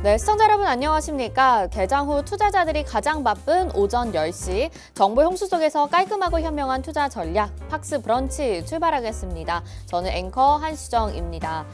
네, 시청자 여러분 안녕하십니까? 개장 후 투자자들이 가장 바쁜 오전 10시 정보 홍수 속에서 깔끔하고 현명한 투자 전략 팍스 브런치 출발하겠습니다. 저는 앵커 한시정입니다.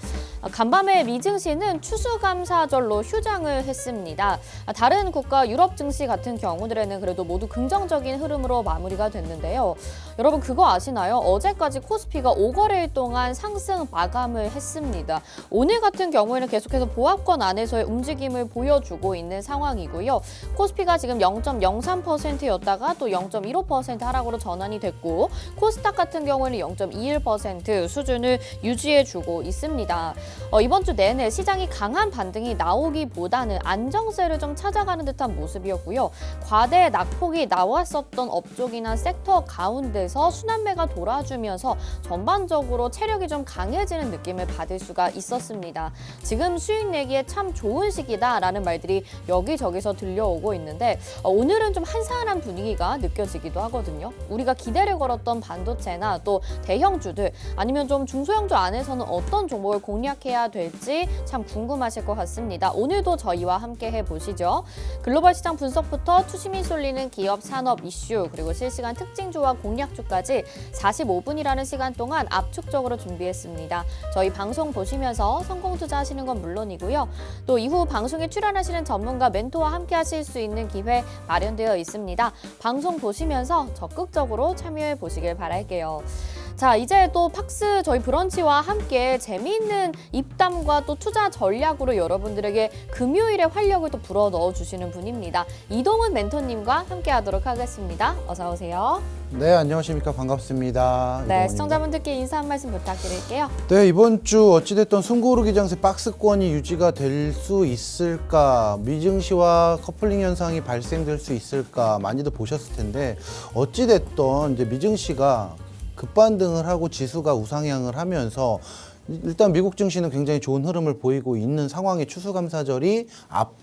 간밤에 미 증시는 추수감사절로 휴장을 했습니다. 다른 국가 유럽 증시 같은 경우들에는 그래도 모두 긍정적인 흐름으로 마무리가 됐는데요. 여러분 그거 아시나요? 어제까지 코스피가 5거래일 동안 상승 마감을 했습니다. 오늘 같은 경우에는 계속해서 보합권 안에서의 움직임을 보여주고 있는 상황이고요. 코스피가 지금 0.03%였다가 또 0.15% 하락으로 전환이 됐고 코스닥 같은 경우에는 0.21% 수준을 유지해주고 있습니다. 이번 주 내내 시장이 강한 반등이 나오기보다는 안정세를 좀 찾아가는 듯한 모습이었고요. 과대 낙폭이 나왔었던 업종이나 섹터 가운데서 순환매가 돌아주면서 전반적으로 체력이 좀 강해지는 느낌을 받을 수가 있었습니다. 지금 수익 내기에 참 좋은 시기다라는 말들이 여기저기서 들려오고 있는데 오늘은 좀 한산한 분위기가 느껴지기도 하거든요. 우리가 기대를 걸었던 반도체나 또 대형주들 아니면 좀 중소형주 안에서는 어떤 종목을 공략해야 될지 참 궁금하실 것 같습니다. 오늘도 저희와 함께 해보시죠. 글로벌 시장 분석부터 투심이 쏠리는 기업 산업 이슈 그리고 실시간 특징주와 공략주까지 45분이라는 시간 동안 압축적으로 준비했습니다. 저희 방송 보시면서 성공 투자하시는 건 물론이고요. 또 이후 방송에 출연하시는 전문가 멘토와 함께 하실 수 있는 기회 마련되어 있습니다. 방송 보시면서 적극적으로 참여해 보시길 바랄게요. 자, 이제 또 팍스 저희 브런치와 함께 재미있는 입담과 또 투자 전략으로 여러분들에게 금요일에 활력을 또 불어 넣어주시는 분입니다. 이동훈 멘토님과 함께 하도록 하겠습니다. 어서 오세요. 네, 안녕하십니까. 반갑습니다. 네, 시청자분들께 인사 한 말씀 부탁드릴게요. 네, 이번 주 어찌됐든 숨고르기 장세 박스권이 유지가 될 수 있을까, 미증시와 커플링 현상이 발생될 수 있을까 많이들 보셨을 텐데 어찌됐든 이제 미증시가 급반등을 하고 지수가 우상향을 하면서 일단 미국 증시는 굉장히 좋은 흐름을 보이고 있는 상황에 추수감사절이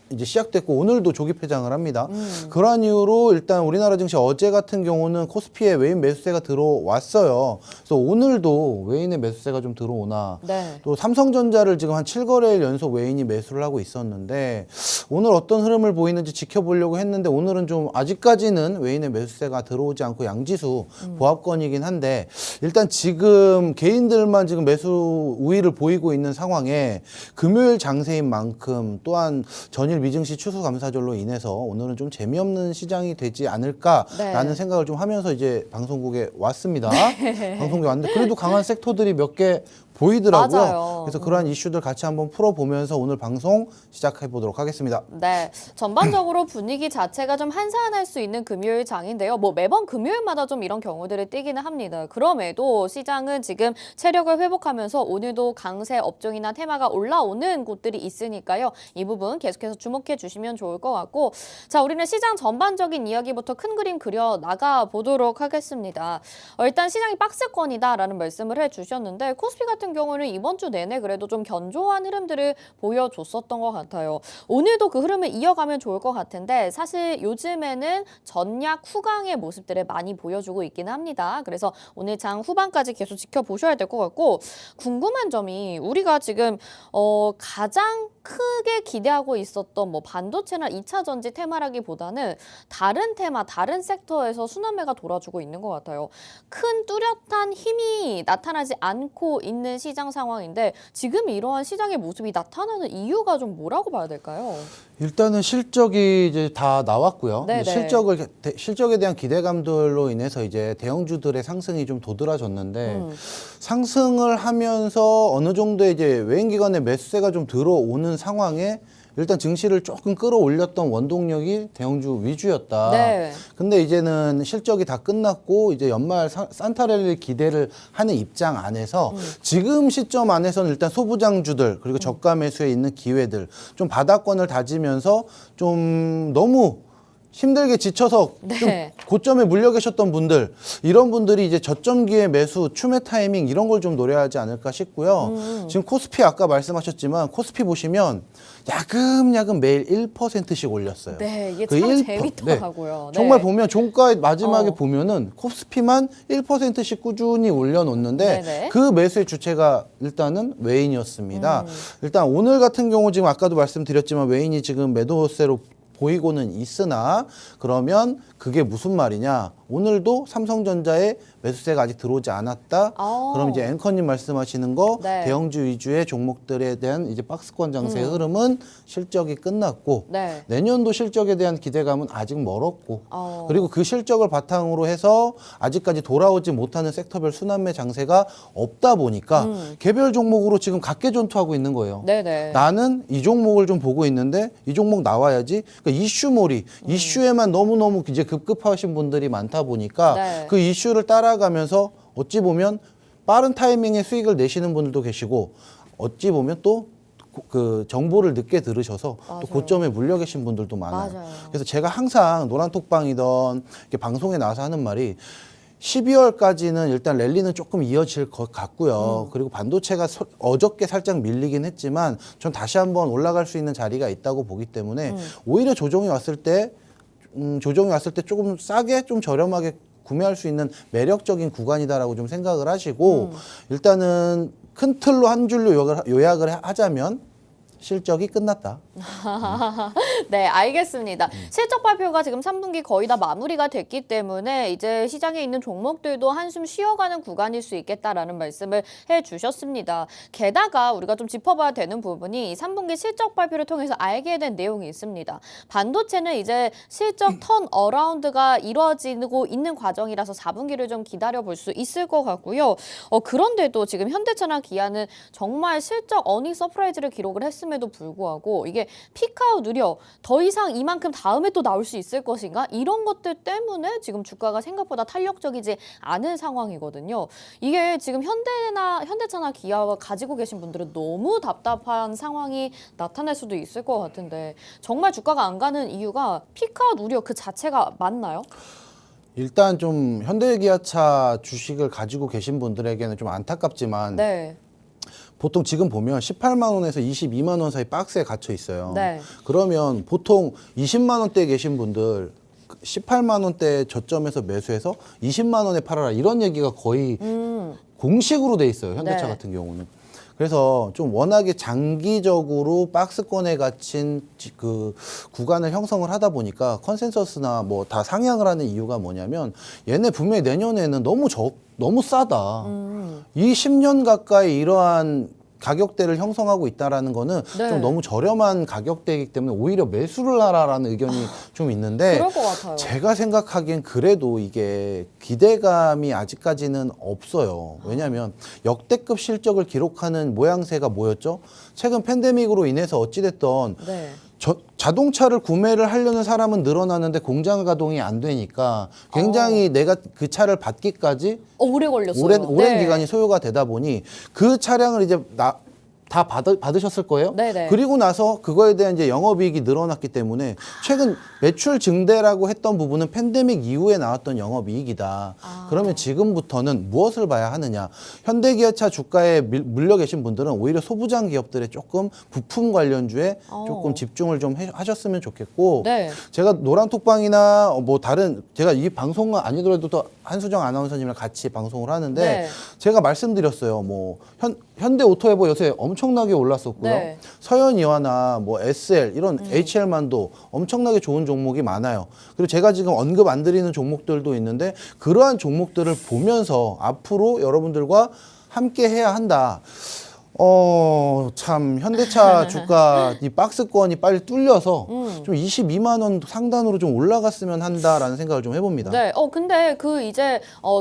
이제 시작됐고 오늘도 조기 폐장을 합니다. 그러한 이유로 일단 우리나라 증시 어제 같은 경우는 코스피에 외인 매수세가 들어왔어요. 그래서 오늘도 외인의 매수세가 좀 들어오나 네. 또 삼성전자를 지금 한 7거래일 연속 외인이 매수를 하고 있었는데 오늘 어떤 흐름을 보이는지 지켜보려고 했는데 오늘은 좀 아직까지는 외인의 매수세가 들어오지 않고 양지수 보합권이긴 한데 일단 지금 개인들만 지금 매수 우위를 보이고 있는 상황에 금요일 장세인 만큼 또한 전일 미증시 추수감사절로 인해서 오늘은 좀 재미없는 시장이 되지 않을까라는 네. 생각을 좀 하면서 이제 방송국에 왔습니다. 방송국에 왔는데 그래도 강한 섹터들이 몇 개 보이더라고요. 맞아요. 그래서 그러한 이슈들 같이 한번 풀어보면서 오늘 방송 시작해 보도록 하겠습니다. 네, 전반적으로 분위기 자체가 좀 한산할 수 있는 금요일 장인데요. 뭐 매번 금요일마다 좀 이런 경우들을 띠기는 합니다. 그럼에도 시장은 지금 체력을 회복하면서 오늘도 강세 업종이나 테마가 올라오는 곳들이 있으니까요. 이 부분 계속해서 주목해 주시면 좋을 것 같고 자, 우리는 시장 전반적인 이야기부터 큰 그림 그려 나가 보도록 하겠습니다. 일단 시장이 박스권이다라는 말씀을 해주셨는데 코스피 같은 경우는 이번 주 내내 그래도 좀 견조한 흐름들을 보여줬었던 것 같아요. 오늘도 그 흐름을 이어가면 좋을 것 같은데 사실 요즘에는 전략 후강의 모습들을 많이 보여주고 있기는 합니다. 그래서 오늘 장 후반까지 계속 지켜보셔야 될 것 같고 궁금한 점이 우리가 지금 가장 크게 기대하고 있었던 뭐 반도체나 2차 전지 테마라기보다는 다른 테마, 다른 섹터에서 순환매가 돌아주고 있는 것 같아요. 큰 뚜렷한 힘이 나타나지 않고 있는 시장 상황인데 지금 이러한 시장의 모습이 나타나는 이유가 좀 뭐라고 봐야 될까요? 일단은 실적이 이제 다 나왔고요. 네네. 실적에 대한 기대감들로 인해서 이제 대형주들의 상승이 좀 도드라졌는데 상승을 하면서 어느 정도의 이제 외인 기관의 매수세가 좀 들어오는 상황에 일단 증시를 조금 끌어올렸던 원동력이 대형주 위주였다. 네. 근데 이제는 실적이 다 끝났고 이제 연말 산타랠리 기대를 하는 입장 안에서 지금 시점 안에서는 일단 소부장주들 그리고 저가 매수에 있는 기회들 좀 바닥권을 다지면서 좀 너무 힘들게 지쳐서 좀 네. 고점에 물려 계셨던 분들, 이런 분들이 이제 저점기의 매수, 추매 타이밍 이런 걸 좀 노려야 하지 않을까 싶고요. 지금 코스피 아까 말씀하셨지만 코스피 보시면 야금야금 매일 1%씩 올렸어요. 네, 이게 그 참 1%, 재밌더라고요. 네. 정말 보면 종가의 마지막에 어. 보면은 코스피만 1%씩 꾸준히 올려놓는데 네네. 그 매수의 주체가 일단은 외인이었습니다. 일단 오늘 같은 경우 지금 아까도 말씀드렸지만 외인이 지금 매도세로 보이고는 있으나 그러면 그게 무슨 말이냐? 오늘도 삼성전자에 매수세가 아직 들어오지 않았다. 그럼 이제 앵커님 말씀하시는 거 네. 대형주 위주의 종목들에 대한 이제 박스권 장세의 흐름은 실적이 끝났고 네. 내년도 실적에 대한 기대감은 아직 멀었고 어. 그리고 그 실적을 바탕으로 해서 아직까지 돌아오지 못하는 섹터별 순환매 장세가 없다 보니까 개별 종목으로 지금 각계전투하고 있는 거예요. 네네. 나는 이 종목을 좀 보고 있는데 이 종목 나와야지. 그러니까 이슈몰이 이슈에만 너무너무 이제 급급하신 분들이 많다 보니까 네. 그 이슈를 따라가면서 어찌 보면 빠른 타이밍에 수익을 내시는 분들도 계시고 어찌 보면 또 그 정보를 늦게 들으셔서 맞아요. 또 고점에 물려 계신 분들도 많아요. 맞아요. 그래서 제가 항상 노란톡방이던 이렇게 방송에 나와서 하는 말이 12월까지는 일단 랠리는 조금 이어질 것 같고요. 그리고 반도체가 어저께 살짝 밀리긴 했지만 전 다시 한번 올라갈 수 있는 자리가 있다고 보기 때문에 오히려 조정이 왔을 때 조금 싸게 좀 저렴하게 구매할 수 있는 매력적인 구간이다라고 좀 생각을 하시고 일단은 큰 틀로 한 줄로 요약을 하자면 실적이 끝났다. 네, 알겠습니다. 실적 발표가 지금 3분기 거의 다 마무리가 됐기 때문에 이제 시장에 있는 종목들도 한숨 쉬어가는 구간일 수 있겠다라는 말씀을 해주셨습니다. 게다가 우리가 좀 짚어봐야 되는 부분이 이 3분기 실적 발표를 통해서 알게 된 내용이 있습니다. 반도체는 이제 실적 턴 어라운드가 이루어지고 있는 과정이라서 4분기를 좀 기다려볼 수 있을 것 같고요. 그런데도 지금 현대차나 기아는 정말 실적 어닝 서프라이즈를 기록을 했음에도 불구하고 이게 피크아웃 우려, 더 이상 이만큼 다음에 또 나올 수 있을 것인가? 이런 것들 때문에 지금 주가가 생각보다 탄력적이지 않은 상황이거든요. 이게 지금 현대차나 기아가 가지고 계신 분들은 너무 답답한 상황이 나타날 수도 있을 것 같은데 정말 주가가 안 가는 이유가 피크아웃 우려 그 자체가 맞나요? 일단 좀 현대기아차 주식을 가지고 계신 분들에게는 좀 안타깝지만 네. 보통 지금 보면 18만 원에서 22만 원 사이 박스에 갇혀 있어요. 네. 그러면 보통 20만 원대에 계신 분들 18만 원대 저점에서 매수해서 20만 원에 팔아라 이런 얘기가 거의 공식으로 돼 있어요. 현대차 네. 같은 경우는. 그래서 좀 워낙에 장기적으로 박스권에 갇힌 그 구간을 형성을 하다 보니까 컨센서스나 뭐 다 상향을 하는 이유가 뭐냐면 얘네 분명히 내년에는 너무 싸다. 이 10년 가까이 이러한 가격대를 형성하고 있다라는 거는 네. 좀 너무 저렴한 가격대이기 때문에 오히려 매수를 하라라는 의견이 좀 있는데 그럴 것 같아요. 제가 생각하기엔 그래도 이게 기대감이 아직까지는 없어요. 왜냐하면 역대급 실적을 기록하는 모양새가 뭐였죠? 최근 팬데믹으로 인해서 어찌됐던 네. 자동차를 구매를 하려는 사람은 늘어나는데 공장 가동이 안 되니까 굉장히 내가 그 차를 받기까지 오래 걸렸어요. 오랜 네. 기간이 소요가 되다 보니 그 차량을 이제 다 받으셨을 거예요. 네네. 그리고 나서 그거에 대한 이제 영업이익이 늘어났기 때문에 최근 매출 증대라고 했던 부분은 팬데믹 이후에 나왔던 영업이익이다. 그러면 지금부터는 무엇을 봐야 하느냐. 현대기아차 주가에 물려 계신 분들은 오히려 소부장 기업들의 조금 부품 관련주에 조금 집중을 좀 하셨으면 좋겠고 네. 제가 노란톡방이나 뭐 다른 제가 이 방송 아니더라도 또 한수정 아나운서님이랑 같이 방송을 하는데 네. 제가 말씀드렸어요. 뭐 현대오토에버 요새 엄청나게 올랐었고요. 네. 서현이와나 뭐 SL 이런 HL만도 엄청나게 좋은 종목이 많아요. 그리고 제가 지금 언급 안 드리는 종목들도 있는데 그러한 종목들을 보면서 앞으로 여러분들과 함께 해야 한다. 참 현대차 주가 이 박스권이 빨리 뚫려서 좀 22만 원 상단으로 좀 올라갔으면 한다라는 생각을 좀 해봅니다. 네. 근데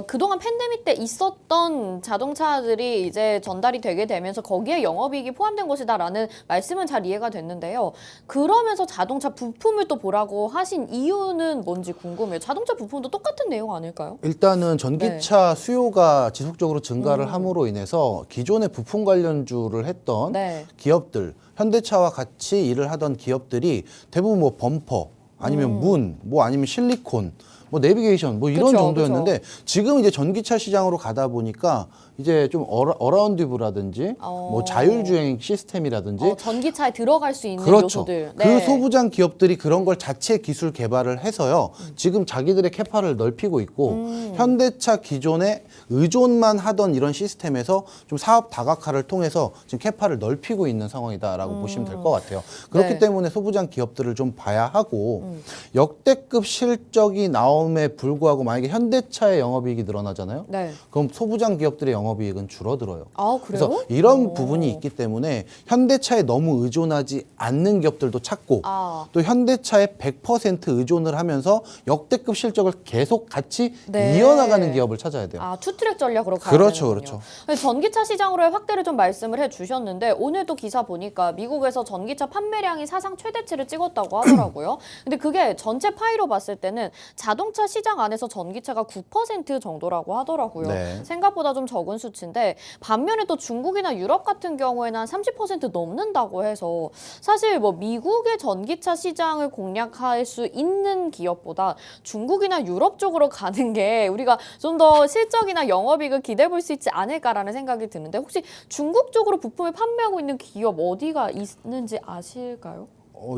그동안 팬데믹 때 있었던 자동차들이 이제 전달이 되게 되면서 거기에 영업이익이 포함된 것이다라는 말씀은 잘 이해가 됐는데요. 그러면서 자동차 부품을 또 보라고 하신 이유는 뭔지 궁금해요. 자동차 부품도 똑같은 내용 아닐까요? 일단은 전기차 수요가 지속적으로 증가를 함으로 인해서 기존의 부품 관련주를 했던 네. 기업들, 현대차와 같이 일을 하던 기업들이 대부분 뭐 범퍼, 아니면 문, 뭐 아니면 실리콘, 뭐 내비게이션 뭐 이런 그쵸, 정도였는데 지금 이제 전기차 시장으로 가다 보니까 이제 좀 어라운디브라든지 뭐 자율주행 시스템이라든지 전기차에 들어갈 수 있는 그렇죠. 요소들. 그 소부장 기업들이 그런 걸 자체 기술 개발을 해서요. 지금 자기들의 캐파를 넓히고 있고 현대차 기존에 의존만 하던 이런 시스템에서 좀 사업 다각화를 통해서 지금 캐파를 넓히고 있는 상황이다라고 보시면 될 것 같아요. 그렇기 네. 때문에 소부장 기업들을 좀 봐야 하고 역대급 실적이 나옴에 불구하고 만약에 현대차의 영업이익이 늘어나잖아요. 네. 그럼 소부장 기업들의 영업이익은 줄어들어요. 아, 그래요? 그래서 이런 부분이 있기 때문에 현대차에 너무 의존하지 않는 기업들도 찾고 아. 또 현대차에 100% 의존을 하면서 역대급 실적을 계속 같이 네. 이어나가는 기업을 찾아야 돼요. 아, 투트랙 전략으로 가야 그렇죠, 되는군요. 그렇죠. 전기차 시장으로의 확대를 좀 말씀을 해주셨는데 오늘도 기사 보니까 미국에서 전기차 판매량이 사상 최대치를 찍었다고 하더라고요. 근데 그게 전체 파이로 봤을 때는 자동차 시장 안에서 전기차가 9% 정도라고 하더라고요. 네. 생각보다 좀 적은 수치인데 반면에 또 중국이나 유럽 같은 경우에는 한 30% 넘는다고 해서 사실 뭐 미국의 전기차 시장을 공략할 수 있는 기업보다 중국이나 유럽 쪽으로 가는 게 우리가 좀 더 실적이나 영업이익을 기대해 볼 수 있지 않을까라는 생각이 드는데 혹시 중국 쪽으로 부품을 판매하고 있는 기업 어디가 있는지 아실까요?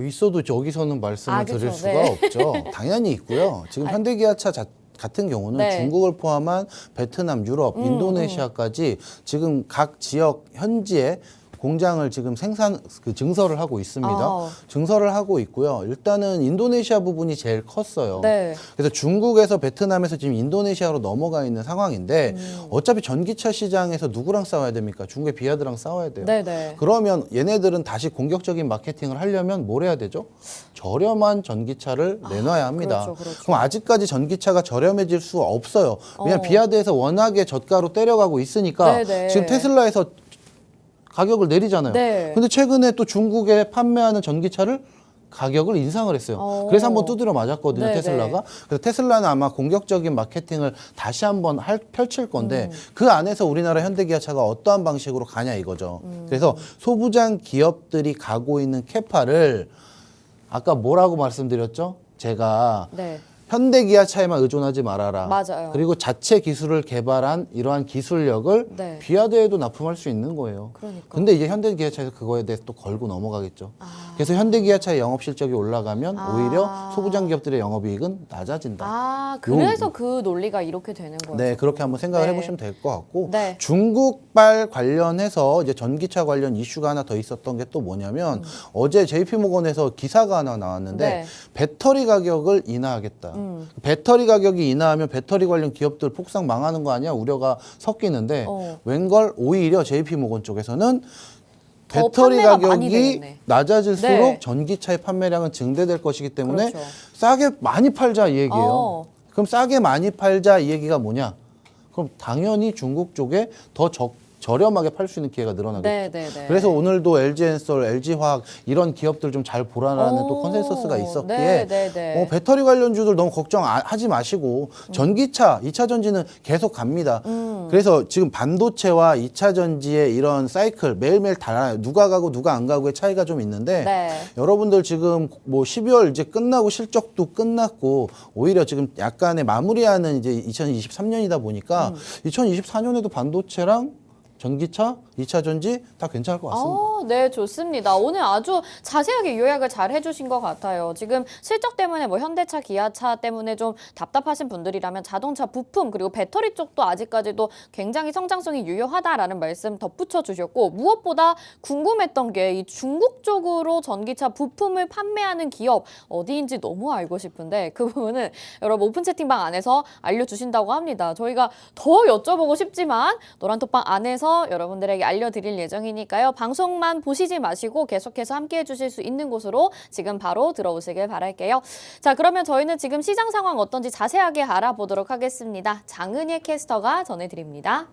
있어도 여기서는 말씀을 그쵸. 드릴 수가 네. 없죠. 당연히 있고요. 지금 현대기아차 같은 경우는 네. 중국을 포함한 베트남, 유럽, 인도네시아까지 지금 각 지역 현지에 공장을 지금 증설을 하고 있습니다. 아. 증설을 하고 있고요. 일단은 인도네시아 부분이 제일 컸어요. 네. 그래서 중국에서 베트남에서 지금 인도네시아로 넘어가 있는 상황인데 어차피 전기차 시장에서 누구랑 싸워야 됩니까? 중국의 비아드랑 싸워야 돼요. 네네. 그러면 얘네들은 다시 공격적인 마케팅을 하려면 뭘 해야 되죠? 저렴한 전기차를 내놔야 합니다. 그렇죠. 그럼 아직까지 전기차가 저렴해질 수 없어요. 왜냐하면 비아드에서 워낙에 저가로 때려가고 있으니까 네네. 지금 테슬라에서 가격을 내리잖아요. 네. 근데 최근에 또 중국에 판매하는 전기차를 가격을 인상을 했어요. 그래서 한번 두드려 맞았거든요, 네네. 테슬라가. 그래서 테슬라는 아마 공격적인 마케팅을 다시 한번 펼칠 건데 그 안에서 우리나라 현대기아차가 어떠한 방식으로 가냐 이거죠. 그래서 소부장 기업들이 가고 있는 캐파를 아까 뭐라고 말씀드렸죠? 제가 네. 현대기아차에만 의존하지 말아라. 맞아요. 그리고 자체 기술을 개발한 이러한 기술력을 네. 비아드에도 납품할 수 있는 거예요. 그러니까. 근데 이제 현대기아차에서 그거에 대해서 또 걸고 넘어가겠죠. 그래서 현대기아차의 영업 실적이 올라가면 오히려 소부장 기업들의 영업이익은 낮아진다. 그래서 그 논리가 이렇게 되는 거예요. 네, 그렇게 한번 생각을 네. 해보시면 될 것 같고 네. 중국발 관련해서 이제 전기차 관련 이슈가 하나 더 있었던 게 또 뭐냐면 어제 JP모건에서 기사가 하나 나왔는데 네. 배터리 가격을 인하하겠다. 배터리 가격이 인하하면 배터리 관련 기업들 폭삭 망하는 거 아니야? 우려가 섞이는데 웬걸 오히려 JP모건 쪽에서는 더 배터리 판매가 많이 가격이 되겠네. 낮아질수록 네. 전기차의 판매량은 증대될 것이기 때문에 그렇죠. 싸게 많이 팔자 이 얘기예요. 어. 그럼 싸게 많이 팔자 이 얘기가 뭐냐? 그럼 당연히 중국 쪽에 더 저렴하게 팔 수 있는 기회가 늘어나겠죠. 네네네. 그래서 오늘도 LG엔솔, LG화학 이런 기업들 좀 잘 보라라는 또 컨센서스가 있었기에 네네네. 배터리 관련주들 너무 걱정하지 마시고 전기차, 2차 전지는 계속 갑니다. 그래서 지금 반도체와 2차 전지의 이런 사이클 매일매일 달라요. 누가 가고 누가 안 가고의 차이가 좀 있는데 네. 여러분들 지금 뭐 12월 이제 끝나고 실적도 끝났고 오히려 지금 약간의 마무리하는 이제 2023년이다 보니까 2024년에도 반도체랑 전기차, 2차 전지 다 괜찮을 것 같습니다. 네, 좋습니다. 오늘 아주 자세하게 요약을 잘 해주신 것 같아요. 지금 실적 때문에 뭐 현대차, 기아차 때문에 좀 답답하신 분들이라면 자동차 부품 그리고 배터리 쪽도 아직까지도 굉장히 성장성이 유효하다라는 말씀 덧붙여 주셨고 무엇보다 궁금했던 게 이 중국 쪽으로 전기차 부품을 판매하는 기업 어디인지 너무 알고 싶은데 그 부분은 여러분 오픈 채팅방 안에서 알려주신다고 합니다. 저희가 더 여쭤보고 싶지만 노란톡방 안에서 여러분들에게 알려드릴 예정이니까요. 방송만 보시지 마시고 계속해서 함께해 주실 수 있는 곳으로 지금 바로 들어오시길 바랄게요. 자, 그러면 저희는 지금 시장 상황 어떤지 자세하게 알아보도록 하겠습니다. 장은희 캐스터가 전해드립니다.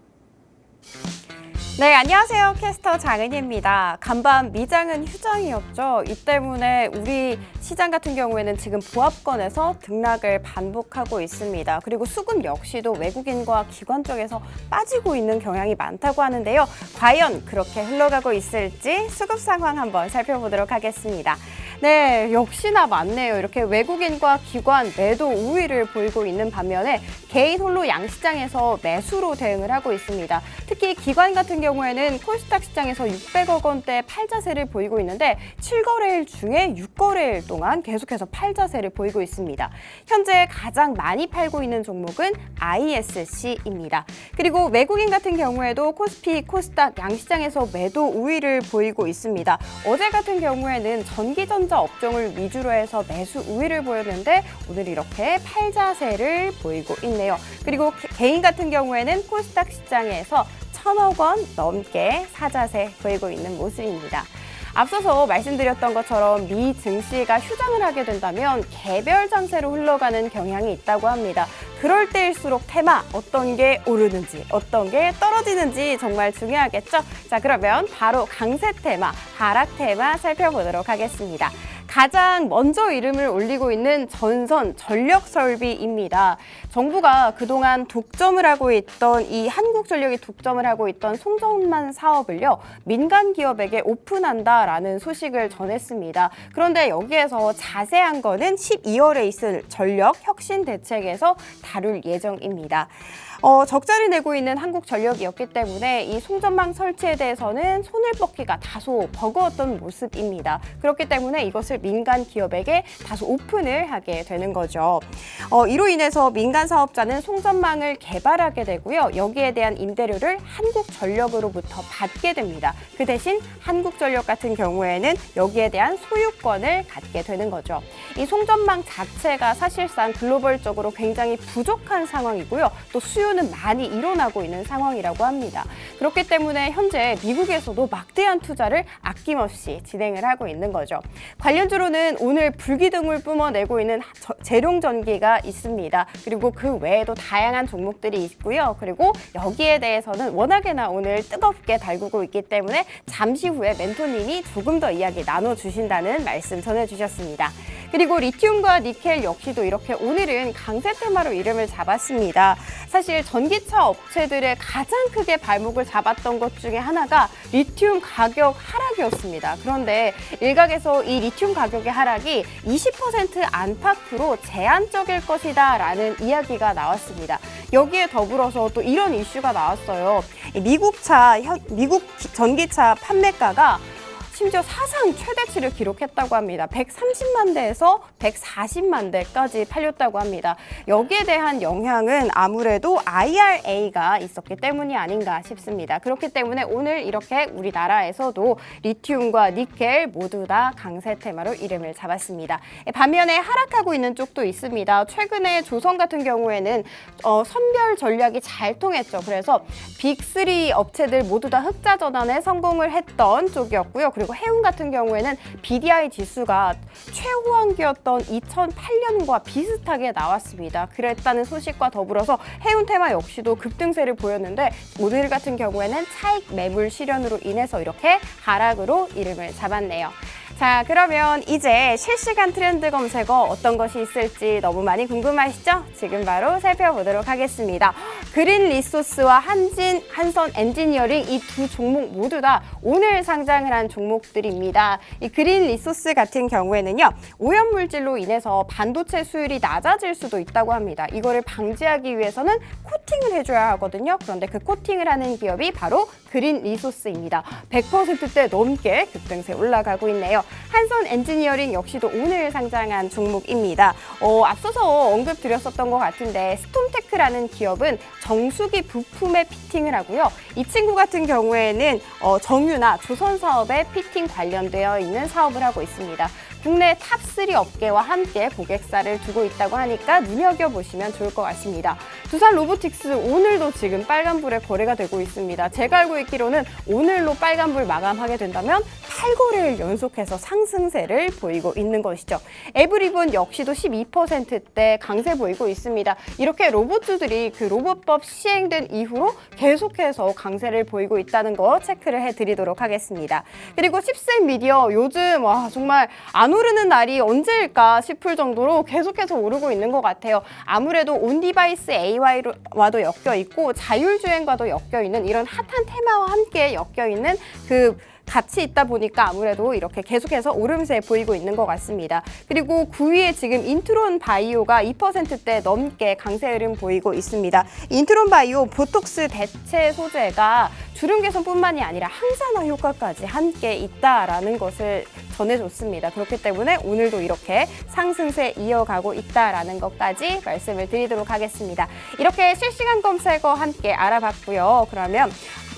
네, 안녕하세요. 캐스터 장은희입니다. 간밤 미장은 휴장이었죠. 이 때문에 우리 시장 같은 경우에는 지금 보합권에서 등락을 반복하고 있습니다. 그리고 수급 역시도 외국인과 기관 쪽에서 빠지고 있는 경향이 많다고 하는데요. 과연 그렇게 흘러가고 있을지 수급 상황 한번 살펴보도록 하겠습니다. 네, 역시나 많네요. 이렇게 외국인과 기관 매도 우위를 보이고 있는 반면에 개인 홀로 양시장에서 매수로 대응을 하고 있습니다. 특히 기관 같은 경우에는 코스닥 시장에서 600억 원대 팔자세를 보이고 있는데 7거래일 중에 6거래일 동안 계속해서 팔자세를 보이고 있습니다. 현재 가장 많이 팔고 있는 종목은 ISC입니다. 그리고 외국인 같은 경우에도 코스피, 코스닥 양시장에서 매도 우위를 보이고 있습니다. 어제 같은 경우에는 전기전자 업종을 위주로 해서 매수 우위를 보였는데 오늘 이렇게 팔자세를 보이고 있네요. 그리고 개인 같은 경우에는 코스닥 시장에서 1,000억 원 넘게 사자세 보이고 있는 모습입니다. 앞서서 말씀드렸던 것처럼 미 증시가 휴장을 하게 된다면 개별 장세로 흘러가는 경향이 있다고 합니다. 그럴 때일수록 테마, 어떤 게 오르는지, 어떤 게 떨어지는지 정말 중요하겠죠? 자, 그러면 바로 강세 테마, 하락 테마 살펴보도록 하겠습니다. 가장 먼저 이름을 올리고 있는 전선 전력설비입니다. 정부가 그동안 독점을 하고 있던 이 한국전력이 독점을 하고 있던 송전만 사업을요, 민간 기업에게 오픈한다라는 소식을 전했습니다. 그런데 여기에서 자세한 거는 12월에 있을 전력 혁신 대책에서 다룰 예정입니다. 적자를 내고 있는 한국전력이었기 때문에 이 송전망 설치에 대해서는 손을 뻗기가 다소 버거웠던 모습입니다. 그렇기 때문에 이것을 민간 기업에게 다소 오픈을 하게 되는 거죠. 이로 인해서 민간 사업자는 송전망을 개발하게 되고요. 여기에 대한 임대료를 한국전력으로부터 받게 됩니다. 그 대신 한국전력 같은 경우에는 여기에 대한 소유권을 갖게 되는 거죠. 이 송전망 자체가 사실상 글로벌적으로 굉장히 부족한 상황이고요. 또 수요는 많이 일어나고 있는 상황이라고 합니다. 그렇기 때문에 현재 미국에서도 막대한 투자를 아낌없이 진행을 하고 있는 거죠. 관련주로는 오늘 불기둥을 뿜어내고 있는 재룡전기가 있습니다. 그리고 그 외에도 다양한 종목들이 있고요. 그리고 여기에 대해서는 워낙에나 오늘 뜨겁게 달구고 있기 때문에 잠시 후에 멘토님이 조금 더 이야기 나눠주신다는 말씀 전해주셨습니다. 그리고 리튬과 니켈 역시도 이렇게 오늘은 강세 테마로 이름을 잡았습니다. 사실 전기차 업체들의 가장 크게 발목을 잡았던 것 중에 하나가 리튬 가격 하락이었습니다. 그런데 일각에서 이 리튬 가격의 하락이 20% 안팎으로 제한적일 것이다 라는 이야기가 나왔습니다. 여기에 더불어서 또 이런 이슈가 나왔어요. 미국 전기차 판매가가 심지어 사상 최대치를 기록했다고 합니다. 130만 대에서 140만 대까지 팔렸다고 합니다. 여기에 대한 영향은 아무래도 IRA가 있었기 때문이 아닌가 싶습니다. 그렇기 때문에 오늘 이렇게 우리나라에서도 리튬과 니켈 모두 다 강세 테마로 이름을 잡았습니다. 반면에 하락하고 있는 쪽도 있습니다. 최근에 조선 같은 경우에는 선별 전략이 잘 통했죠. 그래서 빅3 업체들 모두 다 흑자 전환에 성공을 했던 쪽이었고요. 그리고 해운 같은 경우에는 BDI 지수가 최호황기였던 2008년과 비슷하게 나왔습니다. 그랬다는 소식과 더불어서 해운 테마 역시도 급등세를 보였는데 오늘 같은 경우에는 차익 매물 실현으로 인해서 이렇게 하락으로 이름을 잡았네요. 자, 그러면 이제 실시간 트렌드 검색어 어떤 것이 있을지 너무 많이 궁금하시죠? 지금 바로 살펴보도록 하겠습니다. 그린 리소스와 한선 엔지니어링 이 두 종목 모두 다 오늘 상장을 한 종목들입니다. 이 그린 리소스 같은 경우에는요, 오염물질로 인해서 반도체 수율이 낮아질 수도 있다고 합니다. 이거를 방지하기 위해서는 코팅을 해줘야 하거든요. 그런데 그 코팅을 하는 기업이 바로 그린 리소스입니다. 100%대 넘게 급등세 올라가고 있네요. 한선 엔지니어링 역시도 오늘 상장한 종목입니다. 앞서서 언급드렸었던 것 같은데 스톰테크라는 기업은 정수기 부품에 피팅을 하고요. 이 친구 같은 경우에는 정유나 조선 사업에 피팅 관련되어 있는 사업을 하고 있습니다. 국내 탑3 업계와 함께 고객사를 두고 있다고 하니까 눈여겨보시면 좋을 것 같습니다. 두산 로보틱스 오늘도 지금 빨간불에 거래가 되고 있습니다. 제가 알고 있기로는 오늘로 빨간불 마감하게 된다면 8거래일 연속해서 상승세를 보이고 있는 것이죠. 에브리본 역시도 12%대 강세 보이고 있습니다. 이렇게 로봇주들이 그 로봇법 시행된 이후로 계속해서 강세를 보이고 있다는 거 체크를 해드리도록 하겠습니다. 그리고 10셀 미디어 요즘 정말 안 오르는 날이 언제일까 싶을 정도로 계속해서 오르고 있는 것 같아요. 아무래도 온디바이스 AI와도 엮여 있고 자율주행과도 엮여 있는 이런 핫한 테마와 함께 엮여 있는 그 같이 있다 보니까 아무래도 이렇게 계속해서 오름세 보이고 있는 것 같습니다. 그리고 9위에 지금 인트론 바이오가 2%대 넘게 강세 흐름 보이고 있습니다. 인트론 바이오 보톡스 대체 소재가 주름 개선뿐만이 아니라 항산화 효과까지 함께 있다라는 것을 전해줬습니다. 그렇기 때문에 오늘도 이렇게 상승세 이어가고 있다라는 것까지 말씀을 드리도록 하겠습니다. 이렇게 실시간 검색어 함께 알아봤고요. 그러면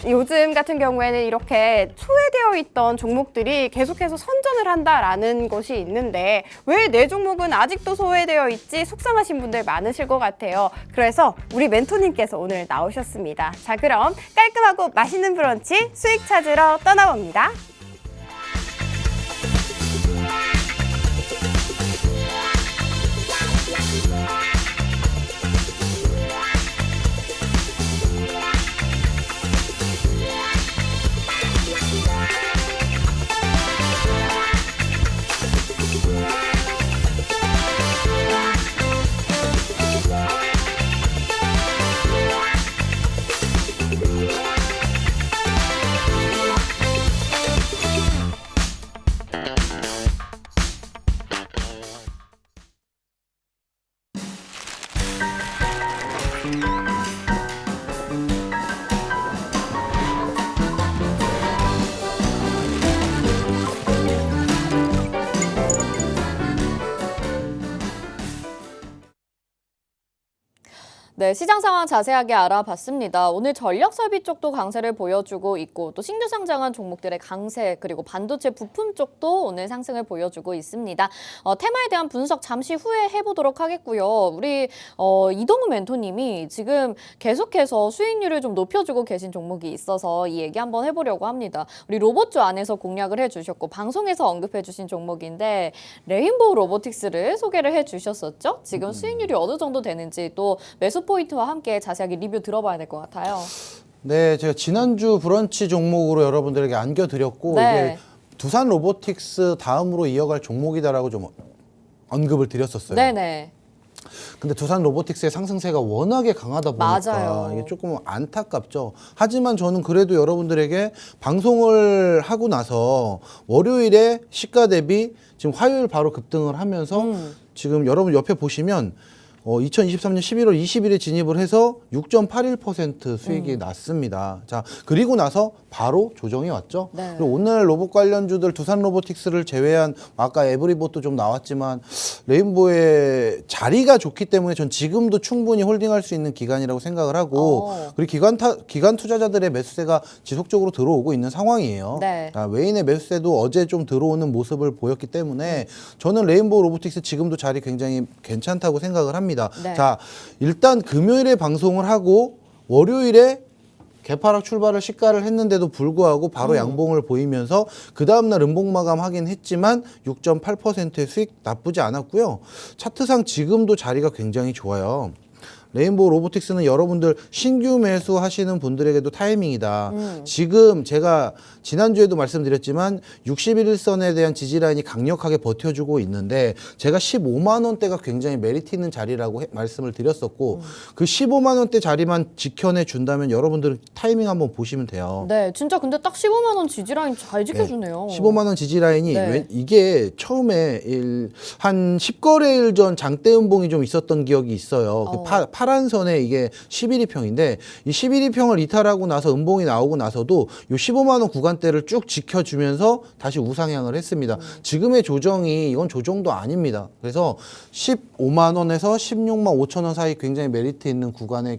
요즘 같은 경우에는 이렇게 소외되어 있던 종목들이 계속해서 선전을 한다라는 것이 있는데 왜 내 종목은 아직도 소외되어 있지? 속상하신 분들 많으실 것 같아요. 그래서 우리 멘토님께서 오늘 나오셨습니다. 자, 그럼 깔끔하고 맛있는 브런치 수익 찾으러 떠나봅니다. 네, 시장 상황 자세하게 알아봤습니다. 오늘 전력 설비 쪽도 강세를 보여주고 있고 또 신규 상장한 종목들의 강세 그리고 반도체 부품 쪽도 오늘 상승을 보여주고 있습니다. 테마에 대한 분석 잠시 후에 해보도록 하겠고요. 우리 이동우 멘토님이 지금 계속해서 수익률을 좀 높여주고 계신 종목이 있어서 이 얘기 한번 해보려고 합니다. 우리 로봇주 안에서 공략을 해주셨고 방송에서 언급해주신 종목인데 레인보우 로보틱스를 소개를 해주셨었죠. 지금 수익률이 어느 정도 되는지 또 매수 포인트와 함께 자세하게 리뷰 들어봐야 될 것 같아요. 네, 제가 지난주 브런치 종목으로 여러분들에게 안겨드렸고 네. 이게 두산 로보틱스 다음으로 이어갈 종목이다라고 좀 언급을 드렸었어요. 네네. 근데 두산 로보틱스의 상승세가 워낙에 강하다 보니까 맞아요. 이게 조금 안타깝죠. 하지만 저는 그래도 여러분들에게 방송을 하고 나서 월요일에 시가 대비 지금 화요일 바로 급등을 하면서 지금 여러분 옆에 보시면 2023년 11월 20일에 진입을 해서 6.81% 수익이 났습니다. 자, 그리고 나서 바로 조정이 왔죠. 네. 그리고 오늘 로봇 관련주들 두산 로보틱스를 제외한 아까 에브리봇도 좀 나왔지만 레인보우의 자리가 좋기 때문에 전 지금도 충분히 홀딩할 수 있는 기간이라고 생각을 하고 그리고 기관 투자자들의 매수세가 지속적으로 들어오고 있는 상황이에요. 네. 외인의 매수세도 어제 좀 들어오는 모습을 보였기 때문에 저는 레인보우 로보틱스 지금도 자리 굉장히 괜찮다고 생각을 합니다. 네. 자, 일단 금요일에 방송을 하고 월요일에 개파락 출발을 시가를 했는데도 불구하고 바로 양봉을 보이면서 그 다음날 음봉 마감하긴 했지만 6.8%의 수익 나쁘지 않았고요. 차트상 지금도 자리가 굉장히 좋아요. 레인보우 로보틱스는 여러분들 신규 매수하시는 분들에게도 타이밍이다. 지금 제가 지난주에도 말씀드렸지만 61일선에 대한 지지라인이 강력하게 버텨주고 있는데 제가 15만 원대가 굉장히 메리트 있는 자리라고 말씀을 드렸었고 그 15만 원대 자리만 지켜내 준다면 여러분들은 타이밍 한번 보시면 돼요. 네, 진짜 근데 딱 15만 원 지지라인 잘 지켜주네요. 15만 원 지지라인이 네. 이게 처음에 한 10거래일 전 장대 음봉이 좀 있었던 기억이 있어요. 그 파란 선에 이게 11일평인데 이 11일평을 이탈하고 나서 음봉이 나오고 나서도 이 15만 원 구간대를 쭉 지켜주면서 다시 우상향을 했습니다. 지금의 조정이 이건 조정도 아닙니다. 그래서 15만 원에서 16만 5천 원 사이 굉장히 메리트 있는 구간에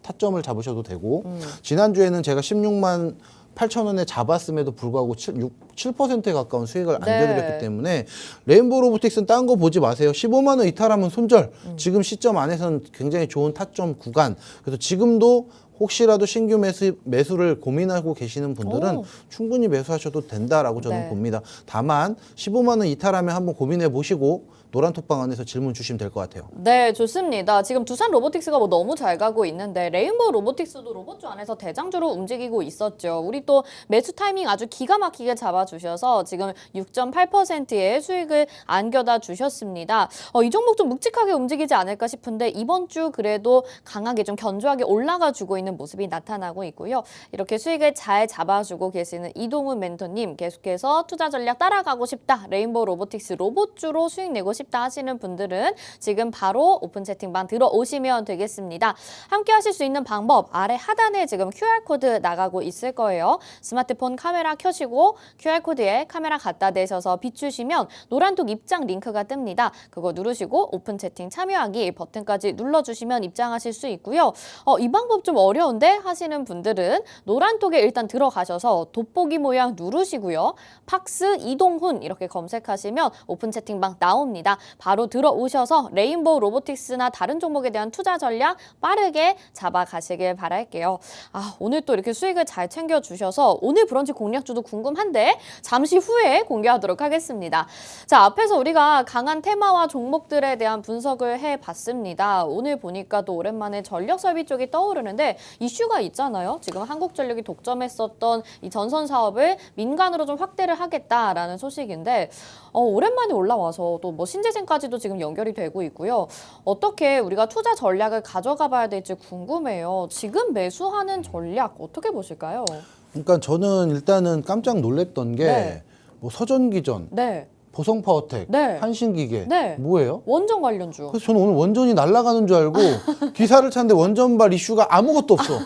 타점을 잡으셔도 되고 지난주에는 제가 16만 8천 원에 잡았음에도 불구하고 7%에 가까운 수익을 안겨드렸기 때문에 레인보우 로보틱스는 딴 거 보지 마세요. 15만 원 이탈하면 손절. 지금 시점 안에서는 굉장히 좋은 타점 구간. 그래서 지금도 혹시라도 신규 매수를 고민하고 계시는 분들은 충분히 매수하셔도 된다라고 저는 네. 봅니다. 다만 15만 원 이탈하면 한번 고민해 보시고 노란톡방 안에서 질문 주시면 될 것 같아요. 네, 좋습니다. 지금 두산 로보틱스가 뭐 너무 잘 가고 있는데 레인보우 로보틱스도 로봇주 안에서 대장주로 움직이고 있었죠. 우리 또 매수 타이밍 아주 기가 막히게 잡아주셔서 지금 6.8%의 수익을 안겨다 주셨습니다. 이 종목 좀 묵직하게 움직이지 않을까 싶은데 이번 주 그래도 강하게 좀 견조하게 올라가 주고 있는 있는 모습이 나타나고 있고요. 이렇게 수익을 잘 잡아주고 계시는 이동훈 멘토님 계속해서 투자 전략 따라가고 싶다. 레인보우 로보틱스 로봇주로 수익 내고 싶다 하시는 분들은 지금 바로 오픈 채팅방 들어오시면 되겠습니다. 함께 하실 수 있는 방법 아래 하단에 지금 QR코드 나가고 있을 거예요. 스마트폰 카메라 켜시고 QR코드에 카메라 갖다 대셔서 비추시면 노란톡 입장 링크가 뜹니다. 그거 누르시고 오픈 채팅 참여하기 버튼까지 눌러주시면 입장하실 수 있고요. 이 방법 좀 어려운데 하시는 분들은 노란톡에 일단 들어가셔서 돋보기 모양 누르시고요. 팍스 이동훈 이렇게 검색하시면 오픈 채팅방 나옵니다. 바로 들어오셔서 레인보우 로보틱스나 다른 종목에 대한 투자 전략 빠르게 잡아가시길 바랄게요. 오늘 또 이렇게 수익을 잘 챙겨주셔서 오늘 브런치 공략주도 궁금한데 잠시 후에 공개하도록 하겠습니다. 자, 앞에서 우리가 강한 테마와 종목들에 대한 분석을 해봤습니다. 오늘 보니까 또 오랜만에 전력 설비 쪽이 떠오르는데 이슈가 있잖아요. 지금 한국전력이 독점했었던 이 전선 사업을 민간으로 좀 확대를 하겠다라는 소식인데 오랜만에 올라와서 또 뭐 신재생까지도 지금 연결이 되고 있고요. 어떻게 우리가 투자 전략을 가져가 봐야 될지 궁금해요. 지금 매수하는 전략 어떻게 보실까요? 그러니까 저는 일단은 깜짝 놀랐던 게 네. 뭐 서전기전, 네. 보성파워텍, 네. 한신기계 네. 뭐예요? 원전 관련주. 그래서 저는 오늘 원전이 날아가는 줄 알고 기사를 찾는데 원전발 이슈가 아무것도 없어.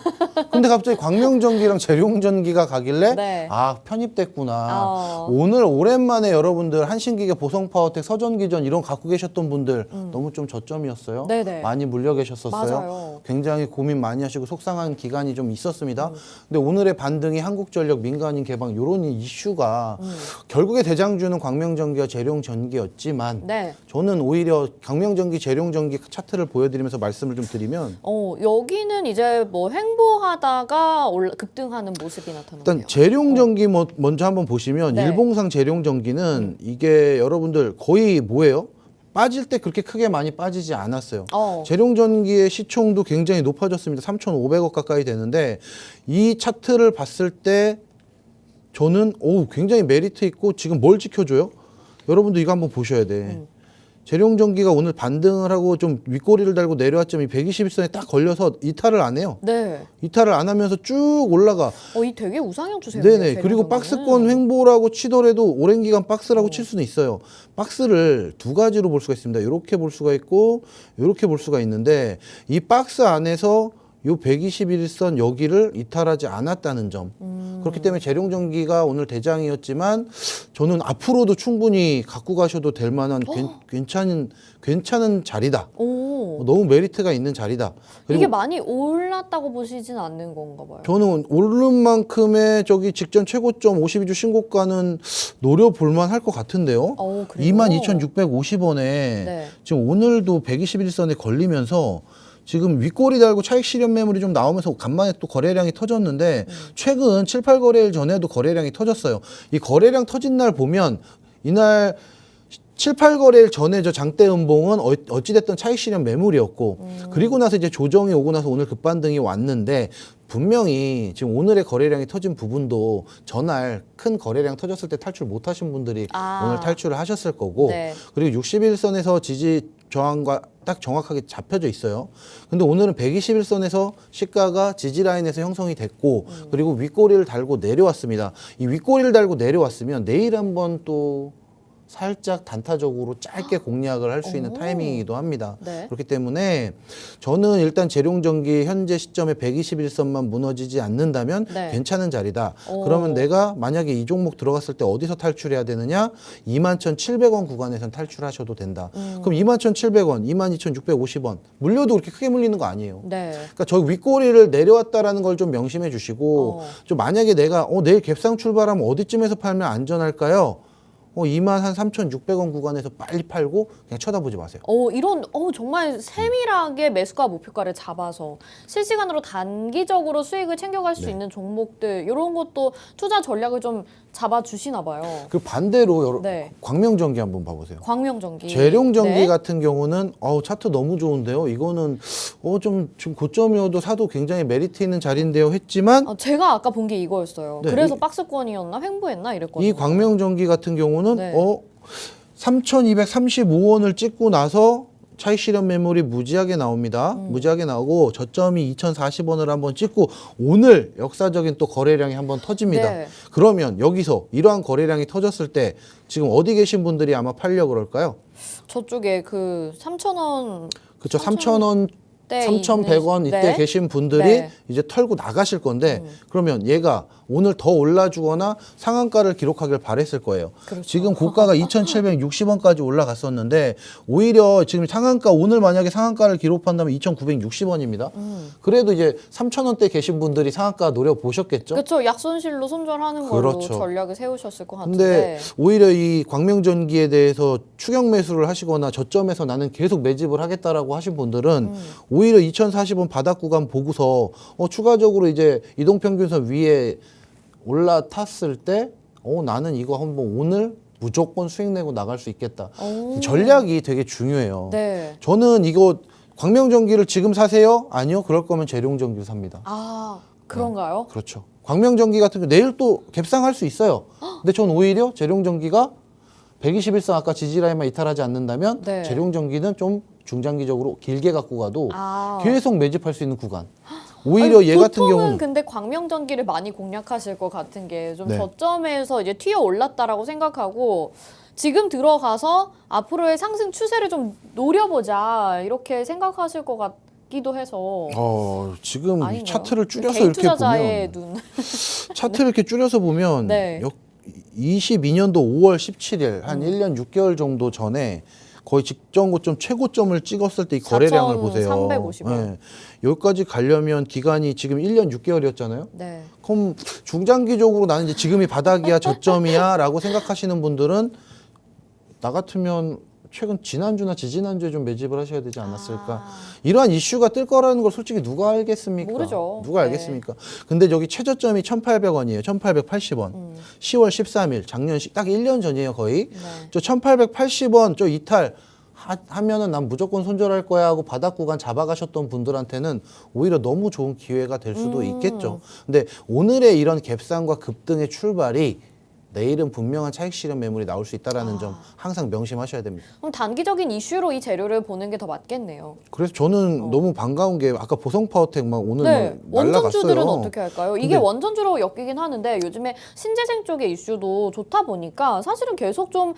근데 갑자기 광명전기랑 재룡전기가 가길래 네. 편입됐구나. 오늘 오랜만에 여러분들 한신기계, 보성파워텍, 서전기전 이런 갖고 계셨던 분들 너무 좀 저점이었어요. 네네. 많이 물려 계셨었어요. 맞아요. 굉장히 고민 많이 하시고 속상한 기간이 좀 있었습니다. 근데 오늘의 반등이 한국전력 민간인 개방 이런 이슈가 결국에 대장주는 광명전기와 재룡전기였지만 네. 저는 오히려 광명전기, 재룡전기 차트를 보여드리면서 말씀을 좀 드리면 여기는 이제 뭐 횡보하다가 급등하는 모습이 나타나네요. 일단 재룡전기 먼저 한번 보시면 네. 일봉상 재룡전기는 이게 여러분들 거의 뭐예요? 빠질 때 그렇게 크게 많이 빠지지 않았어요. 재룡전기의 시총도 굉장히 높아졌습니다. 3,500억 가까이 되는데 이 차트를 봤을 때 저는 굉장히 메리트 있고 지금 뭘 지켜줘요? 여러분도 이거 한번 보셔야 돼. 재룡전기가 오늘 반등을 하고 좀 윗꼬리를 달고 내려왔지만 이 121선에 딱 걸려서 이탈을 안 해요. 네. 이탈을 안 하면서 쭉 올라가. 이 되게 우상향 추세예요. 네네. 그리고 박스권 횡보라고 치더라도 오랜 기간 박스라고 칠 수는 있어요. 박스를 두 가지로 볼 수가 있습니다. 이렇게 볼 수가 있고 이렇게 볼 수가 있는데 이 박스 안에서 요 121선 여기를 이탈하지 않았다는 점. 그렇기 때문에 재룡전기가 오늘 대장이었지만 저는 앞으로도 충분히 갖고 가셔도 될 만한 괜찮은 자리다. 너무 메리트가 있는 자리다. 이게 많이 올랐다고 보시진 않는 건가 봐요. 저는 오른 만큼의 직전 최고점 52주 신고가는 노려볼 만할 것 같은데요. 22,650원에 네. 지금 오늘도 121선에 걸리면서 지금 윗꼬리 달고 차익 실현 매물이 좀 나오면서 간만에 또 거래량이 터졌는데 최근 7, 8거래일 전에도 거래량이 터졌어요. 이 거래량 터진 날 보면 이날 7, 8거래일 전에 저 장대 음봉은 어찌됐든 차익 실현 매물이었고 그리고 나서 이제 조정이 오고 나서 오늘 급반등이 왔는데 분명히 지금 오늘의 거래량이 터진 부분도 전날 큰 거래량 터졌을 때 탈출 못 하신 분들이 오늘 탈출을 하셨을 거고 네. 그리고 61선에서 지지 저항과 딱 정확하게 잡혀져 있어요. 근데 오늘은 121선에서 시가가 지지 라인에서 형성이 됐고 그리고 윗꼬리를 달고 내려왔습니다. 이 윗꼬리를 달고 내려왔으면 내일 한번 또 살짝 단타적으로 짧게 공략을 할 수 있는 타이밍이기도 합니다. 네. 그렇기 때문에 저는 일단 재룡전기 현재 시점에 121선만 무너지지 않는다면 네. 괜찮은 자리다. 그러면 내가 만약에 이 종목 들어갔을 때 어디서 탈출해야 되느냐? 21,700원 구간에선 탈출하셔도 된다. 그럼 21,700원, 22,650원 물려도 그렇게 크게 물리는 거 아니에요. 네. 그러니까 저 윗꼬리를 내려왔다라는 걸 좀 명심해 주시고 좀 만약에 내가 내일 갭상 출발하면 어디쯤에서 팔면 안전할까요? 23,600원 구간에서 빨리 팔고 그냥 쳐다보지 마세요. 이런 정말 세밀하게 매수가 목표가를 잡아서 실시간으로 단기적으로 수익을 챙겨갈 수 있는 종목들 이런 것도 투자 전략을 좀 잡아주시나 봐요. 그리고 반대로 네. 광명전기 한번 봐보세요. 광명전기. 재룡전기 네. 같은 경우는 차트 너무 좋은데요. 이거는 좀 지금 고점이어도 사도 굉장히 메리트 있는 자리인데요 했지만 제가 아까 본 게 이거였어요. 네, 그래서 박스권이었나 횡보했나 이랬거든요. 이 광명전기 같은 경우는 네. 3,235원을 찍고 나서 차익 실현 매물이 무지하게 나옵니다. 무지하게 나오고 저점이 2,040원을 한번 찍고 오늘 역사적인 또 거래량이 한번 터집니다. 네. 그러면 여기서 이러한 거래량이 터졌을 때 지금 어디 계신 분들이 아마 팔려고 그럴까요? 저쪽에 그 3,000원 그렇죠. 3,000원, 때 3,100원 이때 네. 계신 분들이 네. 이제 털고 나가실 건데 그러면 얘가 오늘 더 올라주거나 상한가를 기록하길 바랬을 거예요. 그렇죠. 지금 고가가 2,760원까지 올라갔었는데 오히려 지금 상한가 오늘 만약에 상한가를 기록한다면 2,960원입니다. 그래도 이제 3,000원대 계신 분들이 상한가 노려보셨겠죠? 그렇죠. 약손실로 손절하는 걸로 그렇죠. 전략을 세우셨을 것 근데 같은데. 오히려 이 광명전기에 대해서 추격 매수를 하시거나 저점에서 나는 계속 매집을 하겠다라고 하신 분들은 오히려 2040원 바닥 구간 보고서 추가적으로 이제 이동평균선 위에 올라탔을 때 나는 이거 한번 오늘 무조건 수익 내고 나갈 수 있겠다. 오. 전략이 되게 중요해요. 네. 저는 이거 광명전기를 지금 사세요? 아니요. 그럴 거면 재룡전기를 삽니다. 아, 그런가요? 그렇죠. 광명전기 같은 경우 내일 또 갭상할 수 있어요. 근데 전 오히려 재룡전기가 121선 아까 지지라인만 이탈하지 않는다면 네. 재룡전기는 좀 중장기적으로 길게 갖고 가도 아. 계속 매집할 수 있는 구간. 오히려 아니, 얘 같은 보통은 경우는 근데 광명전기를 많이 공략하실 것 같은 게 좀 네. 저점에서 이제 튀어 올랐다라고 생각하고 지금 들어가서 앞으로의 상승 추세를 좀 노려보자 이렇게 생각하실 것 같기도 해서 지금 이 아닌가요? 차트를 줄여서 개인 이렇게 투자자의 보면 눈. 차트를 이렇게 줄여서 보면 네. 22년도 5월 17일 한 1년 6개월 정도 전에 거의 직전 고점 최고점을 찍었을 때 이 거래량을 보세요. 4,350원. 여기까지 가려면 기간이 지금 1년 6개월이었잖아요. 네. 그럼 중장기적으로 나는 이제 지금이 바닥이야 저점이야 라고 생각하시는 분들은 나 같으면 최근 지난주나 지지난주에 좀 매집을 하셔야 되지 않았을까. 이러한 이슈가 뜰 거라는 걸 솔직히 누가 알겠습니까? 모르죠. 누가 네. 알겠습니까? 근데 여기 최저점이 1,800원이에요. 1,880원. 10월 13일 작년 딱 1년 전이에요 거의. 네. 저 1,880원 저 이탈 하면은 난 무조건 손절할 거야 하고 바닥 구간 잡아가셨던 분들한테는 오히려 너무 좋은 기회가 될 수도 있겠죠. 근데 오늘의 이런 갭상과 급등의 출발이 내일은 분명한 차익 실현 매물이 나올 수 있다는 점 항상 명심하셔야 됩니다. 그럼 단기적인 이슈로 이 재료를 보는 게 더 맞겠네요. 그래서 저는 너무 반가운 게 아까 보성파워텍 막 오늘 네, 막 날라갔어요. 원전주들은 어떻게 할까요? 이게 근데- 원전주로 엮이긴 하는데 요즘에 신재생 쪽의 이슈도 좋다 보니까 사실은 계속 좀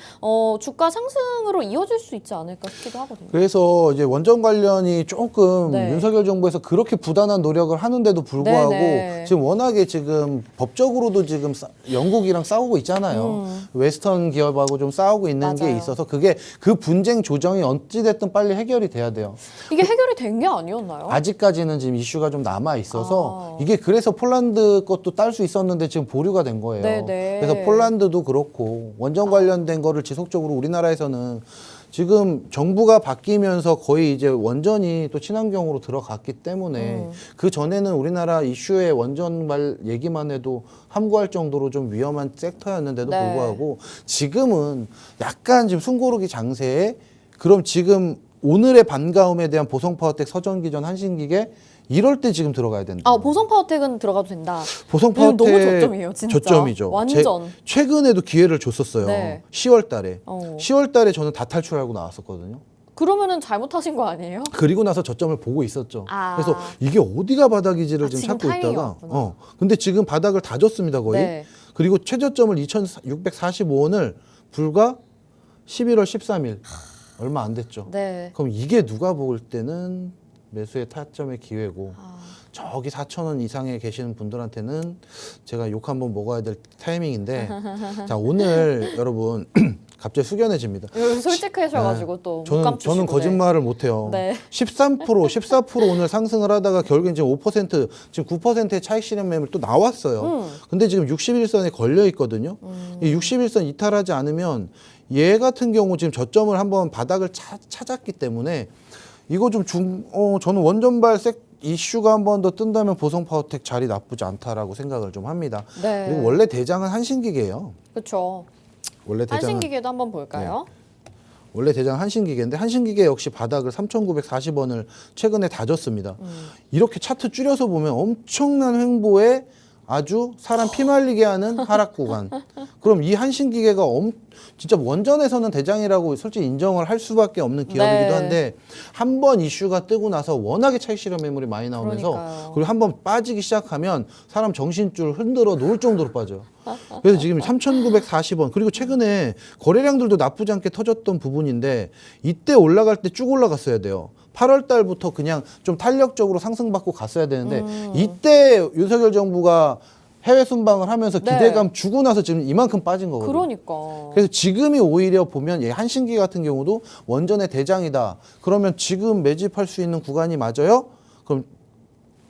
주가 상승으로 이어질 수 있지 않을까 싶기도 하거든요. 그래서 이제 원전 관련이 조금 네. 윤석열 정부에서 그렇게 부단한 노력을 하는데도 불구하고 네. 지금 워낙에 지금 법적으로도 지금 영국이랑 싸우고 있잖아요. 웨스턴 기업하고 좀 싸우고 있는 게 맞아요. 있어서 그게 그 분쟁 조정이 어찌됐든 빨리 해결이 돼야 돼요. 이게 해결이 된 게 아니었나요? 아직까지는 지금 이슈가 좀 남아 있어서 아. 이게 그래서 폴란드 것도 딸 수 있었는데 지금 보류가 된 거예요. 네네. 그래서 폴란드도 그렇고 원전 관련된 거를 지속적으로 우리나라에서는 지금 정부가 바뀌면서 거의 이제 원전이 또 친환경으로 들어갔기 때문에 그 전에는 우리나라 이슈의 원전 말 얘기만 해도 함구할 정도로 좀 위험한 섹터였는데도 네. 불구하고 지금은 약간 지금 숨고르기 장세에 그럼 지금 오늘의 반가움에 대한 보성파워텍 서전기전 한신기계 이럴 때 지금 들어가야 된다. 아, 보성파워텍은 들어가도 된다. 보성파워텍 너무 저점이에요, 진짜. 저점이죠. 완전. 최근에도 기회를 줬었어요. 네. 10월 달에. 어. 10월 달에 저는 다 탈출하고 나왔었거든요. 그러면은 잘못하신 거 아니에요? 그리고 나서 저점을 보고 있었죠. 아. 그래서 이게 어디가 바닥이지를 지금 지금 찾고 타이밍이 있다가 왔구나. 근데 지금 바닥을 다 줬습니다, 거의. 네. 그리고 최저점을 2,645원을 불과 11월 13일 얼마 안 됐죠. 네. 그럼 이게 누가 볼 때는 매수의 타점의 기회고 아. 저기 4,000원 이상에 계시는 분들한테는 제가 욕 한번 먹어야 될 타이밍인데 자 오늘 여러분 갑자기 숙연해집니다. 솔직하셔가지고 또 못 저는 감추시고. 거짓말을 못해요. 네. 14% 오늘 상승을 하다가 결국엔 지금 5% 지금 9%의 차익 실현 매물 또 나왔어요. 근데 지금 61선에 걸려 있거든요. 이 61선 이탈하지 않으면 얘 같은 경우 지금 저점을 한번 바닥을 찾았기 때문에 이거 좀 저는 원전발 이슈가 한 번 더 뜬다면 보성파워텍 자리 나쁘지 않다라고 생각을 좀 합니다. 네. 그리고 원래 대장은 한신기계예요. 그렇죠. 원래 대장은 한신기계도 한번 볼까요? 원래 대장 한신기계인데 한신기계 역시 바닥을 3,940원을 최근에 다졌습니다. 이렇게 차트 줄여서 보면 엄청난 횡보에 아주 사람 피말리게 하는 하락 구간. 그럼 이 한신기계가 진짜 원전에서는 대장이라고 솔직히 인정을 할 수밖에 없는 기업이기도 네. 한데 한 번 이슈가 뜨고 나서 워낙에 차익 실현 매물이 많이 나오면서 그러니까요. 그리고 한 번 빠지기 시작하면 사람 정신줄 흔들어 놓을 정도로 빠져요. 그래서 지금 3,940원 그리고 최근에 거래량들도 나쁘지 않게 터졌던 부분인데 이때 올라갈 때 쭉 올라갔어야 돼요. 8월 달부터 그냥 좀 탄력적으로 상승받고 갔어야 되는데 이때 윤석열 정부가 해외 순방을 하면서 네. 기대감 주고 나서 지금 이만큼 빠진 거거든요. 그러니까. 그래서 지금이 오히려 보면 한신기 같은 경우도 원전의 대장이다. 그러면 지금 매집할 수 있는 구간이 맞아요? 그럼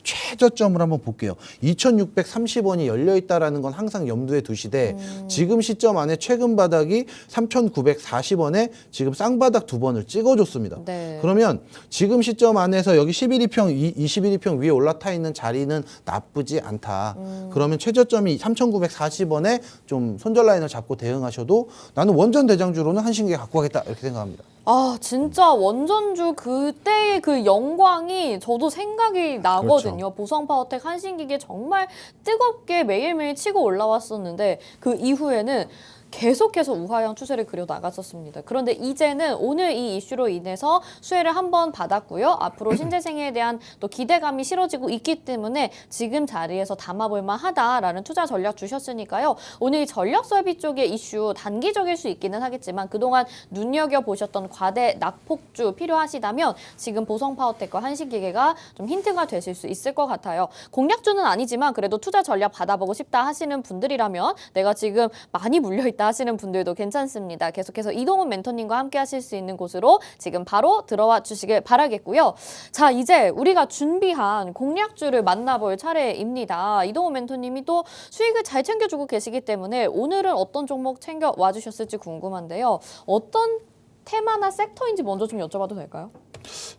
최저점을 한번 볼게요. 2,630원이 열려 있다라는 건 항상 염두에 두시되 지금 시점 안에 최근 바닥이 3,940원에 지금 쌍바닥 두 번을 찍어줬습니다. 네. 그러면 지금 시점 안에서 여기 11일평, 21일평 위에 올라타 있는 자리는 나쁘지 않다. 그러면 최저점이 3,940원에 좀 손절 라인을 잡고 대응하셔도 나는 원전 대장주로는 한신기에 갖고 가겠다 이렇게 생각합니다. 아, 진짜 원전주 그때의 그 영광이 저도 생각이 나거든요. 보성파워텍 한신기계 정말 뜨겁게 매일매일 치고 올라왔었는데 그 이후에는 계속해서 우하형 추세를 그려 나갔었습니다. 그런데 이제는 오늘 이 이슈로 인해서 수혜를 한번 받았고요. 앞으로 신재생에 대한 또 기대감이 실어지고 있기 때문에 지금 자리에서 담아볼 만하다라는 투자 전략 주셨으니까요. 오늘 이 전력 설비 쪽의 이슈 단기적일 수 있기는 하겠지만 그동안 눈여겨보셨던 과대 낙폭주 필요하시다면 지금 보성파워텍과 한신기계가 좀 힌트가 되실 수 있을 것 같아요. 공략주는 아니지만 그래도 투자 전략 받아보고 싶다 하시는 분들이라면 내가 지금 많이 물려있다 하시는 분들도 괜찮습니다. 계속해서 이동훈 멘토님과 함께 하실 수 있는 곳으로 지금 바로 들어와 주시길 바라겠고요. 자, 이제 우리가 준비한 공략주를 만나볼 차례입니다. 이동훈 멘토님이 또 수익을 잘 챙겨주고 계시기 때문에 오늘은 어떤 종목 챙겨와 주셨을지 궁금한데요. 어떤 테마나 섹터인지 먼저 좀 여쭤봐도 될까요?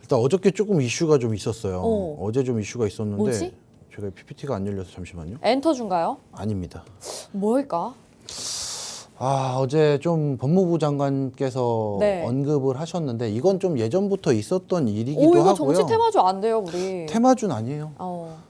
일단 어저께 조금 이슈가 좀 있었어요. 어제 좀 이슈가 있었는데 뭐지? 제가 PPT가 안 열려서 잠시만요. 엔터준가요? 아닙니다. 뭘까? 어제 좀 법무부 장관께서 네. 언급을 하셨는데 이건 좀 예전부터 있었던 일이기도 오, 이거 하고요. 정치 테마주 안 돼요, 우리. 테마주는 아니에요.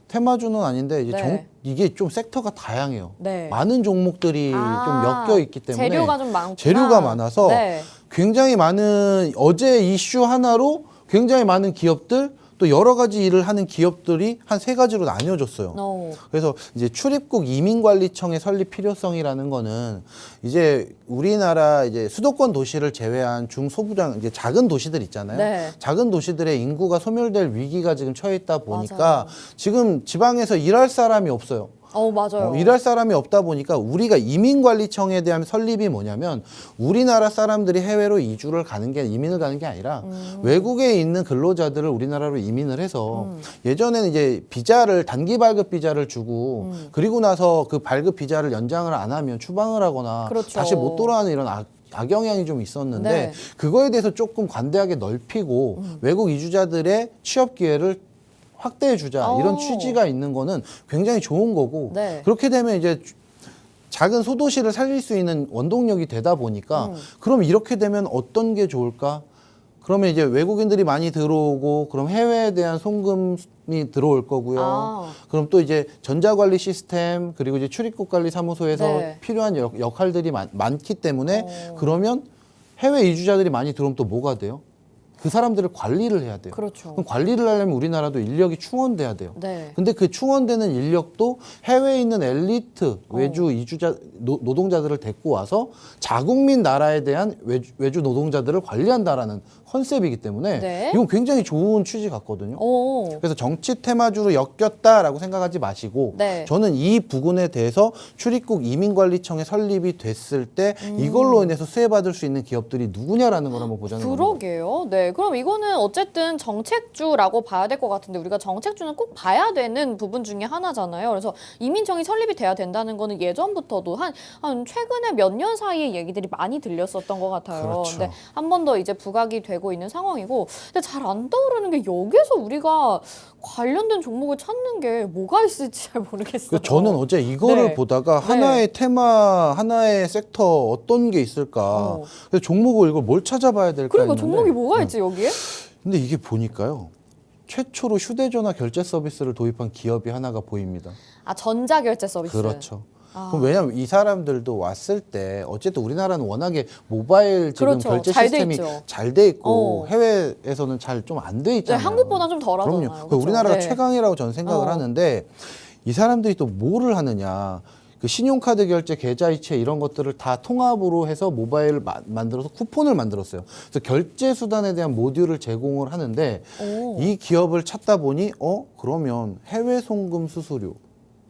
테마주는 아닌데 이제 네. 이게 좀 섹터가 다양해요. 네. 많은 종목들이 좀 엮여 있기 때문에 재료가 좀 많구나. 재료가 많아서 네. 굉장히 많은 어제 이슈 하나로 굉장히 많은 기업들 또 여러 가지 일을 하는 기업들이 한 세 가지로 나뉘어졌어요. 그래서 이제 출입국 이민관리청의 설립 필요성이라는 거는 이제 우리나라 이제 수도권 도시를 제외한 중소부장 이제 작은 도시들 있잖아요. 네. 작은 도시들의 인구가 소멸될 위기가 지금 처해 있다 보니까 맞아요. 지금 지방에서 일할 사람이 없어요. 맞아요. 일할 사람이 없다 보니까 우리가 이민관리청에 대한 설립이 뭐냐면 우리나라 사람들이 해외로 이주를 가는 게 이민을 가는 게 아니라 외국에 있는 근로자들을 우리나라로 이민을 해서 예전에는 이제 비자를 단기 발급 비자를 주고 그리고 나서 그 발급 비자를 연장을 안 하면 추방을 하거나 그렇죠. 다시 못 돌아가는 이런 악영향이 좀 있었는데 네. 그거에 대해서 조금 관대하게 넓히고 외국 이주자들의 취업 기회를 확대해 주자 이런 취지가 있는 거는 굉장히 좋은 거고 네. 그렇게 되면 이제 작은 소도시를 살릴 수 있는 원동력이 되다 보니까 그럼 이렇게 되면 어떤 게 좋을까? 그러면 이제 외국인들이 많이 들어오고 그럼 해외에 대한 송금이 들어올 거고요. 그럼 또 이제 전자관리 시스템 그리고 이제 출입국 관리 사무소에서 네. 필요한 역할들이 많기 때문에 그러면 해외 이주자들이 많이 들어오면 또 뭐가 돼요? 그 사람들을 관리를 해야 돼요. 그렇죠. 그럼 관리를 하려면 우리나라도 인력이 충원돼야 돼요. 네. 근데 그 충원되는 인력도 해외에 있는 엘리트 외주 이주자 노동자들을 데리고 와서 자국민 나라에 대한 외주 노동자들을 관리한다라는 컨셉이기 때문에 네. 이건 굉장히 좋은 취지 같거든요. 오. 그래서 정치 테마주로 엮였다라고 생각하지 마시고 네. 저는 이 부분에 대해서 출입국 이민관리청의 설립이 됐을 때 이걸로 인해서 수혜받을 수 있는 기업들이 누구냐라는 걸 한번 보자는 겁니다. 그러게요. 네. 그럼 이거는 어쨌든 정책주라고 봐야 될 것 같은데 우리가 정책주는 꼭 봐야 되는 부분 중에 하나잖아요. 그래서 이민청이 설립이 돼야 된다는 거는 예전부터도 한 최근에 몇 년 사이에 얘기들이 많이 들렸었던 것 같아요. 그렇죠. 근데 한 번 더 이제 부각이 되고 있는 상황이고 근데 잘 안 떠오르는 게 여기서 우리가 관련된 종목을 찾는 게 뭐가 있을지 잘 모르겠어요. 저는 어제 이거를 네. 보다가 네. 하나의 테마, 하나의 섹터 어떤 게 있을까. 그래서 종목을 이걸 뭘 찾아봐야 될까 그러니까 했는데 종목이 뭐가 있지 여기에? 근데 이게 보니까요. 최초로 휴대전화 결제 서비스를 도입한 기업이 하나가 보입니다. 전자결제 서비스. 그렇죠. 그럼 왜냐면 이 사람들도 왔을 때 어쨌든 우리나라는 워낙에 모바일 지금 그렇죠. 결제 잘돼 시스템이 있죠. 잘 돼 있고 어. 해외에서는 잘 좀 안 돼 네, 있잖아요. 한국보다 좀 덜하잖아요. 그럼요. 그렇죠? 우리나라가 네. 최강이라고 저는 생각을 하는데 이 사람들이 또 뭐를 하느냐. 그 신용카드 결제, 계좌이체 이런 것들을 다 통합으로 해서 모바일을 만들어서 쿠폰을 만들었어요. 그래서 결제 수단에 대한 모듈을 제공을 하는데 오. 이 기업을 찾다 보니 그러면 해외 송금 수수료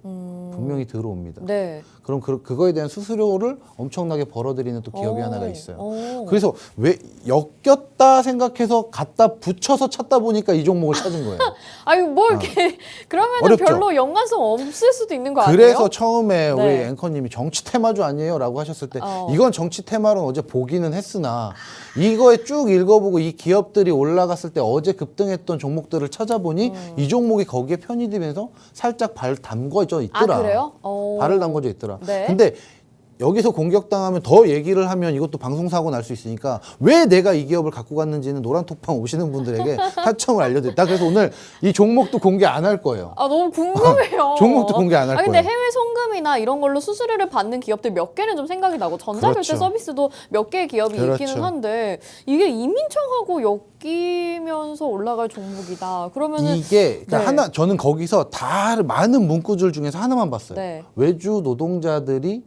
분명히 들어옵니다. 네. 그럼 그거에 대한 수수료를 엄청나게 벌어들이는 또 기업이 하나가 있어요. 오. 그래서 왜 엮였다 생각해서 갖다 붙여서 찾다 보니까 이 종목을 찾은 거예요. 아니 뭐 이렇게 그러면은 어렵죠? 별로 연관성 없을 수도 있는 거 아니에요? 그래서 처음에 우리 네. 앵커님이 정치 테마주 아니에요? 라고 하셨을 때 어. 이건 정치 테마로는 어제 보기는 했으나 이거에 쭉 읽어보고 이 기업들이 올라갔을 때 어제 급등했던 종목들을 찾아보니 이 종목이 거기에 편입되면서 살짝 발 담궈져 있더라. 아 그래요? 오. 발을 담궈져 있더라. 네. 근데 여기서 공격당하면 더 얘기를 하면 이것도 방송사고 날 수 있으니까 왜 내가 이 기업을 갖고 갔는지는 노란톡방 오시는 분들에게 하청을 알려드렸다. 그래서 오늘 이 종목도 공개 안 할 거예요. 아 너무 궁금해요. 종목도 공개 안 할 근데 거예요. 해외 송금이나 이런 걸로 수수료를 받는 기업들 몇 개는 좀 생각이 나고 전자결제 그렇죠. 서비스도 몇 개의 기업이 그렇죠. 있기는 한데 이게 이민청하고 엮이면서 올라갈 종목이다. 그러면은 이게 그러니까 네. 하나 저는 거기서 다 많은 문구줄 중에서 하나만 봤어요. 네. 외주 노동자들이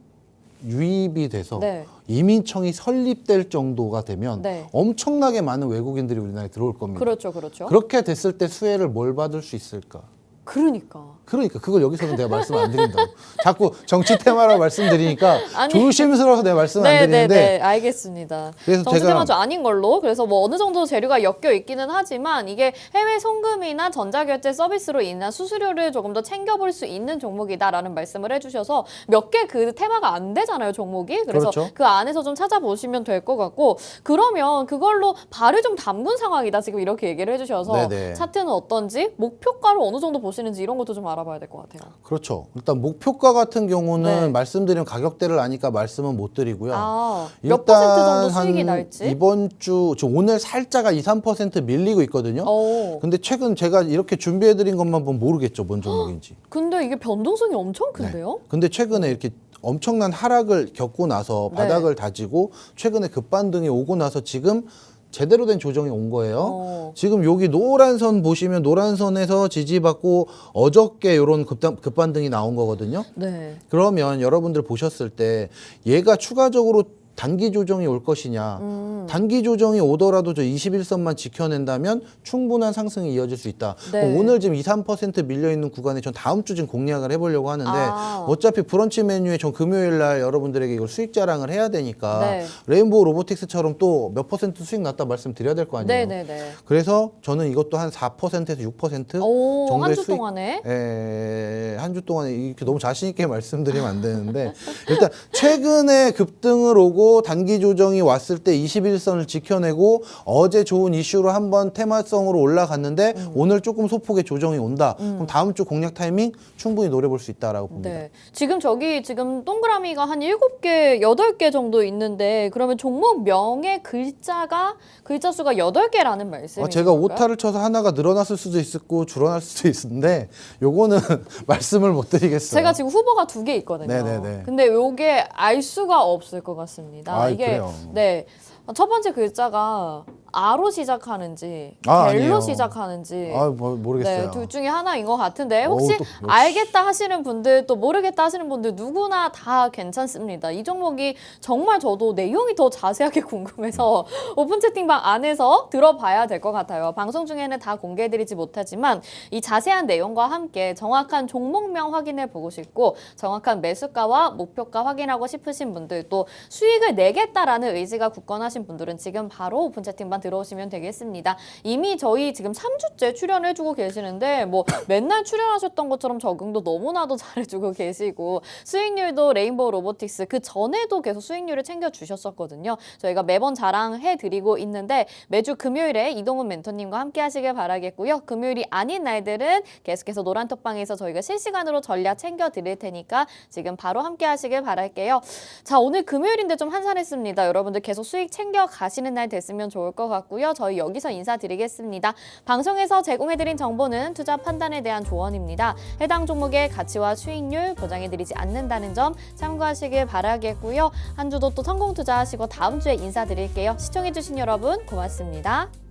유입이 돼서 네. 이민청이 설립될 정도가 되면 네. 엄청나게 많은 외국인들이 우리나라에 들어올 겁니다. 그렇죠, 그렇죠. 그렇게 됐을 때 수혜를 뭘 받을 수 있을까? 그러니까. 그러니까 그걸 여기서는 내가 말씀 안 드린다고. 자꾸 정치 테마라고 말씀드리니까 아니. 조심스러워서 내가 말씀 안 네, 네, 드리는데 네, 알겠습니다. 그래서 정치 제가 테마주 아닌 걸로 그래서 뭐 어느 정도 재료가 엮여 있기는 하지만 이게 해외 송금이나 전자결제 서비스로 인한 수수료를 조금 더 챙겨볼 수 있는 종목이다라는 말씀을 해주셔서 몇 개 그 테마가 안 되잖아요 종목이. 그래서 그렇죠. 그 안에서 좀 찾아보시면 될 것 같고 그러면 그걸로 발을 좀 담근 상황이다 지금 이렇게 얘기를 해주셔서 네네. 차트는 어떤지 목표가를 어느 정도 보시는지 이런 것도 좀 알아봐야 될 것 같아요. 그렇죠. 일단 목표가 같은 경우는 네. 말씀드리면 가격대를 아니까 말씀은 못 드리고요. 아, 몇 퍼센트 정도 수익이 날지? 이번 주, 저 오늘 살짝 2~3% 밀리고 있거든요. 오. 근데 최근 제가 이렇게 준비해드린 것만 보면 모르겠죠, 뭔 종목인지. 근데 이게 변동성이 엄청 큰데요? 근데 최근에 이렇게 엄청난 하락을 겪고 나서 네. 바닥을 다지고 최근에 급반등이 오고 나서 지금 제대로 된 조정이 온 거예요. 지금 여기 노란 선 보시면 노란 선에서 지지받고 어저께 이런 급반등이 나온 거거든요. 네. 그러면 여러분들 보셨을 때 얘가 추가적으로 단기 조정이 올 것이냐. 단기 조정이 오더라도 저 21선만 지켜낸다면 충분한 상승이 이어질 수 있다. 네. 오늘 지금 2~3% 밀려있는 구간에 전 다음 주 좀 공략을 해보려고 하는데 어차피 브런치 메뉴에 전 금요일 날 여러분들에게 이걸 수익 자랑을 해야 되니까 네. 레인보우 로보틱스처럼 또 몇 퍼센트 수익 났다 말씀드려야 될 거 아니에요. 네네네. 그래서 저는 이것도 한 4%에서 6% 오, 정도의 한 주 수익 동안에? 한 주 동안에 이렇게 너무 자신 있게 말씀드리면 안 되는데 일단 최근에 급등을 오고 단기 조정이 왔을 때 21선을 지켜내고 어제 좋은 이슈로 한번 테마성으로 올라갔는데 오늘 조금 소폭의 조정이 온다. 그럼 다음 주 공략 타이밍 충분히 노려볼 수 있다라고 봅니다. 네. 지금 지금 동그라미가 한 7개, 8개 정도 있는데 그러면 종목명의 글자 수가 8개라는 말씀이신가요? 제가 오타를 쳐서 하나가 늘어났을 수도 있고 줄어날 수도 있는데 요거는 말씀을 못 드리겠어요. 제가 지금 후보가 2개 있거든요. 네네네. 근데 요게 알 수가 없을 것 같습니다. 아, 이게 그래요? 네. 첫 번째 글자가 아로 시작하는지 아, 델로 아니에요. 시작하는지 모르겠어요. 네, 둘 중에 하나인 것 같은데 혹시 또 역시. 알겠다 하시는 분들 또 모르겠다 하시는 분들 누구나 다 괜찮습니다. 이 종목이 정말 저도 내용이 더 자세하게 궁금해서 오픈 채팅방 안에서 들어봐야 될 것 같아요. 방송 중에는 다 공개해드리지 못하지만 이 자세한 내용과 함께 정확한 종목명 확인해 보고 싶고 정확한 매수가와 목표가 확인하고 싶으신 분들 또 수익을 내겠다라는 의지가 굳건하신 분들은 지금 바로 오픈 채팅방 들어오시면 되겠습니다. 이미 저희 지금 3주째 출연해주고 계시는데 뭐 맨날 출연하셨던 것처럼 적응도 너무나도 잘해주고 계시고 수익률도 레인보우 로보틱스 그 전에도 계속 수익률을 챙겨주셨었거든요. 저희가 매번 자랑해드리고 있는데 매주 금요일에 이동훈 멘토님과 함께 하시길 바라겠고요. 금요일이 아닌 날들은 계속해서 노란톡방에서 저희가 실시간으로 전략 챙겨드릴 테니까 지금 바로 함께 하시길 바랄게요. 자, 오늘 금요일인데 좀 한산했습니다. 여러분들 계속 수익 챙겨 가시는 날 됐으면 좋을 것 같고 같고요. 저희 여기서 인사드리겠습니다. 방송에서 제공해드린 정보는 투자 판단에 대한 조언입니다. 해당 종목의 가치와 수익률 보장해드리지 않는다는 점 참고하시길 바라겠고요. 한 주도 또 성공 투자하시고 다음 주에 인사드릴게요. 시청해주신 여러분 고맙습니다.